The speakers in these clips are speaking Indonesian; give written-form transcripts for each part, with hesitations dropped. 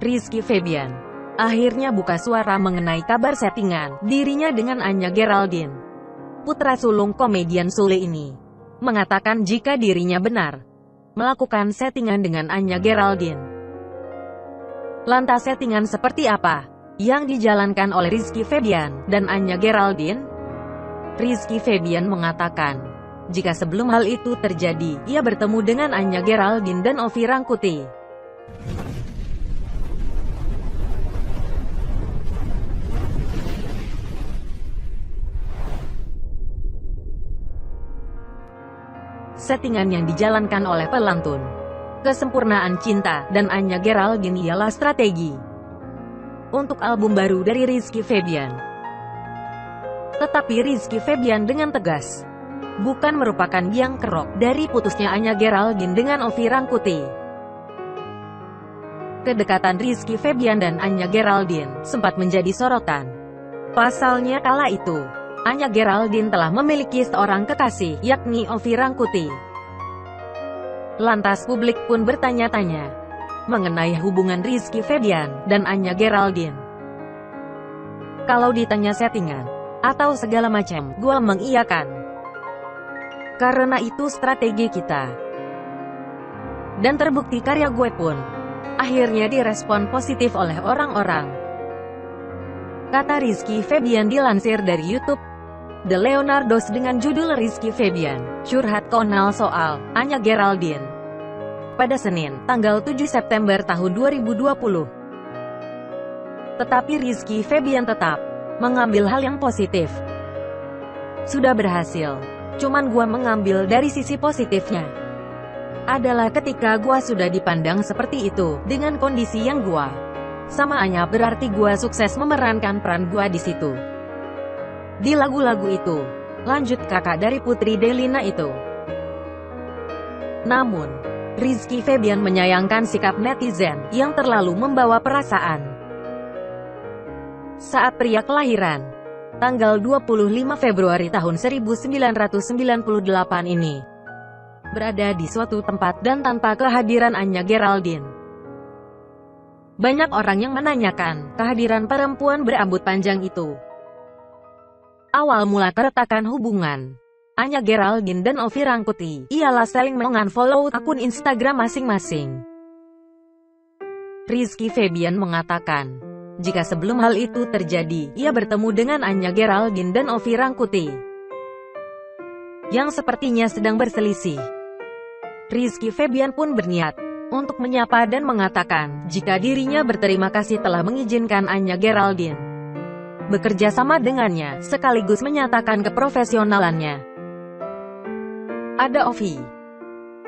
Rizky Febian akhirnya buka suara mengenai kabar settingan dirinya dengan Anya Geraldine. Putra sulung komedian Sule ini mengatakan jika dirinya benar melakukan settingan dengan Anya Geraldine. Lantas settingan seperti apa yang dijalankan oleh Rizky Febian dan Anya Geraldine? Rizky Febian mengatakan, jika sebelum hal itu terjadi, ia bertemu dengan Anya Geraldine dan Ovi Rangkuti. Settingan yang dijalankan oleh pelantun Kesempurnaan Cinta dan Anya Geraldine ialah strategi untuk album baru dari Rizky Febian. Tetapi Rizky Febian dengan tegas bukan merupakan biang kerok dari putusnya Anya Geraldine dengan Ovi Rangkuti. Kedekatan Rizky Febian dan Anya Geraldine sempat menjadi sorotan. Pasalnya kala itu, Anya Geraldine telah memiliki seorang kekasih, yakni Ovi Rangkuti. Lantas publik pun bertanya-tanya mengenai hubungan Rizky Febian dan Anya Geraldine. Kalau ditanya settingan atau segala macam, gua mengiyakan. Karena itu strategi kita. Dan terbukti karya gue pun akhirnya direspon positif oleh orang-orang, kata Rizky Febian dilansir dari YouTube The Leonardos dengan judul Rizky Febian curhat konal soal Anya Geraldine pada Senin, tanggal 7 September tahun 2020. Tetapi Rizky Febian tetap mengambil hal yang positif. Sudah berhasil. Cuman gua mengambil dari sisi positifnya adalah ketika gua sudah dipandang seperti itu dengan kondisi yang gua sama Anya, berarti gua sukses memerankan peran gua di situ. Di lagu-lagu itu, lanjut kakak dari Putri Delina itu. Namun, Rizky Febian menyayangkan sikap netizen yang terlalu membawa perasaan saat pria kelahiran tanggal 25 Februari tahun 1998 ini berada di suatu tempat dan tanpa kehadiran Anya Geraldine. Banyak orang yang menanyakan kehadiran perempuan berambut panjang itu. Awal mula keretakan hubungan Anya Geraldine dan Ovi Rangkuti ialah saling mengunfollow akun Instagram masing-masing. Rizky Febian mengatakan, jika sebelum hal itu terjadi, ia bertemu dengan Anya Geraldine dan Ovi Rangkuti yang sepertinya sedang berselisih. Rizky Febian pun berniat untuk menyapa dan mengatakan jika dirinya berterima kasih telah mengizinkan Anya Geraldine bekerja sama dengannya, sekaligus menyatakan keprofesionalannya. Ada Ovi,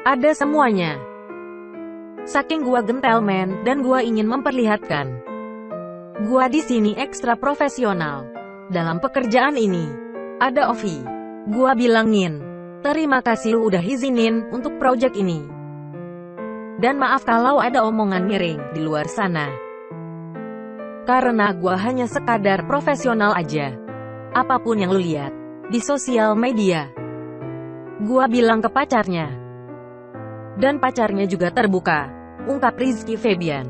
ada semuanya. Saking gua gentleman dan gua ingin memperlihatkan gua di sini ekstra profesional dalam pekerjaan ini. Ada Ovi, gua bilangin, terima kasih lu udah izinin untuk project ini. Dan maaf kalau ada omongan miring di luar sana. Karena gua hanya sekadar profesional aja. Apapun yang lu lihat di sosial media, gua bilang ke pacarnya. Dan pacarnya juga terbuka, ungkap Rizky Febian.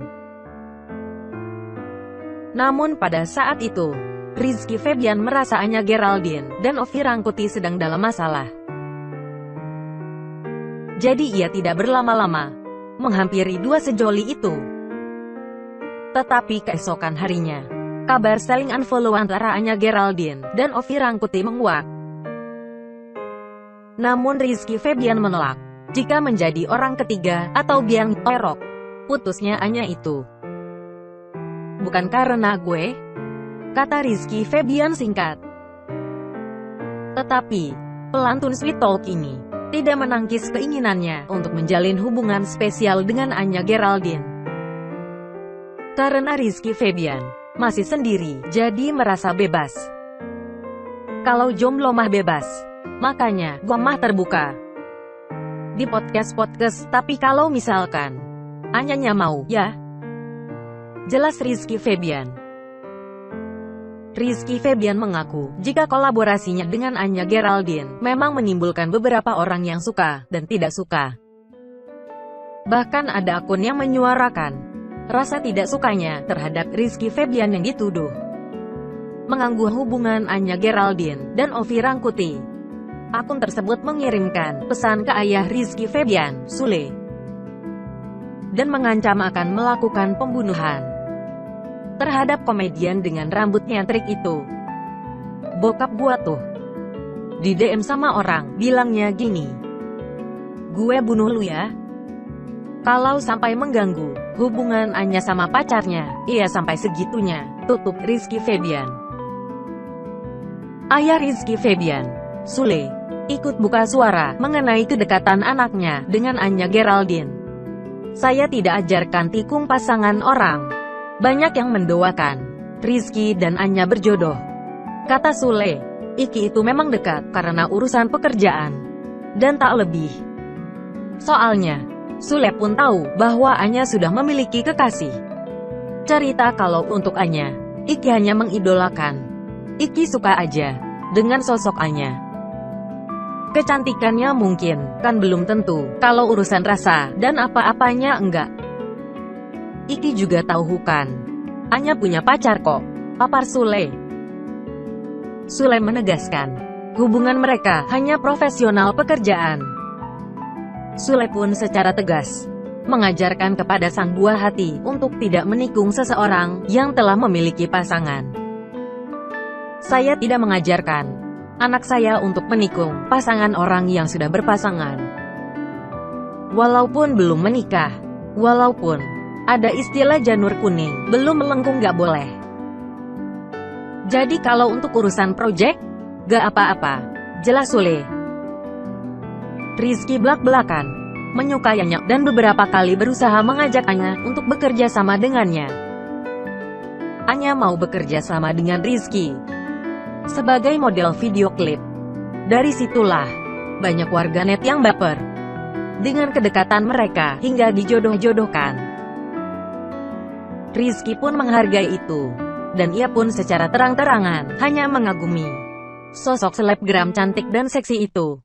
Namun pada saat itu, Rizky Febian merasa Anya Geraldine dan Ovi Rangkuti sedang dalam masalah. Jadi ia tidak berlama-lama menghampiri dua sejoli itu. Tetapi keesokan harinya, kabar saling unfollow antara Anya Geraldine dan Ovi Rangkuti menguak. Namun Rizky Febian menolak jika menjadi orang ketiga atau biang kerok putusnya Anya itu. Bukan karena gue, kata Rizky Febian singkat. Tetapi, pelantun Sweet Talk ini tidak menangkis keinginannya untuk menjalin hubungan spesial dengan Anya Geraldine. Karena Rizky Febian masih sendiri, jadi merasa bebas. Kalau jomblo mah bebas, makanya gua mah terbuka di podcast, tapi kalau misalkan Anyanya mau, ya. Jelas Rizky Febian. Rizky Febian mengaku, jika kolaborasinya dengan Anya Geraldine memang menimbulkan beberapa orang yang suka dan tidak suka. Bahkan ada akun yang menyuarakan rasa tidak sukanya terhadap Rizky Febian yang dituduh mengganggu hubungan Anya Geraldine dan Ovi Rangkuti. Akun tersebut mengirimkan pesan ke ayah Rizky Febian, Sule, dan mengancam akan melakukan pembunuhan terhadap komedian dengan rambut nyentrik itu. Bokap gua tuh di DM sama orang, bilangnya gini, "Gue bunuh lu ya. Kalau sampai mengganggu hubungan Anya sama pacarnya, iya sampai segitunya," tutup Rizky Febian. Ayah Rizky Febian, Sule, ikut buka suara mengenai kedekatan anaknya dengan Anya Geraldine. "Saya tidak ajarkan tikung pasangan orang. Banyak yang mendoakan Rizky dan Anya berjodoh," kata Sule. "Iki itu memang dekat karena urusan pekerjaan dan tak lebih. Soalnya, Sule pun tahu bahwa Anya sudah memiliki kekasih. Cerita kalau untuk Anya, Iki hanya mengidolakan. Iki suka aja dengan sosok Anya. Kecantikannya mungkin, kan belum tentu, kalau urusan rasa dan apa-apanya enggak. Iki juga tahu kan, Anya punya pacar kok," papar Sule. Sule menegaskan, hubungan mereka hanya profesional pekerjaan. Sule pun secara tegas mengajarkan kepada sang buah hati untuk tidak menikung seseorang yang telah memiliki pasangan. "Saya tidak mengajarkan anak saya untuk menikung pasangan orang yang sudah berpasangan. Walaupun belum menikah, walaupun ada istilah janur kuning, belum melengkung gak boleh. Jadi kalau untuk urusan project, gak apa-apa," jelas Sule. Rizky belak-belakan menyukai Anya dan beberapa kali berusaha mengajak Anya untuk bekerja sama dengannya. Anya mau bekerja sama dengan Rizky sebagai model video klip. Dari situlah banyak warganet yang baper dengan kedekatan mereka hingga dijodoh-jodohkan. Rizky pun menghargai itu, dan ia pun secara terang-terangan hanya mengagumi sosok selebgram cantik dan seksi itu.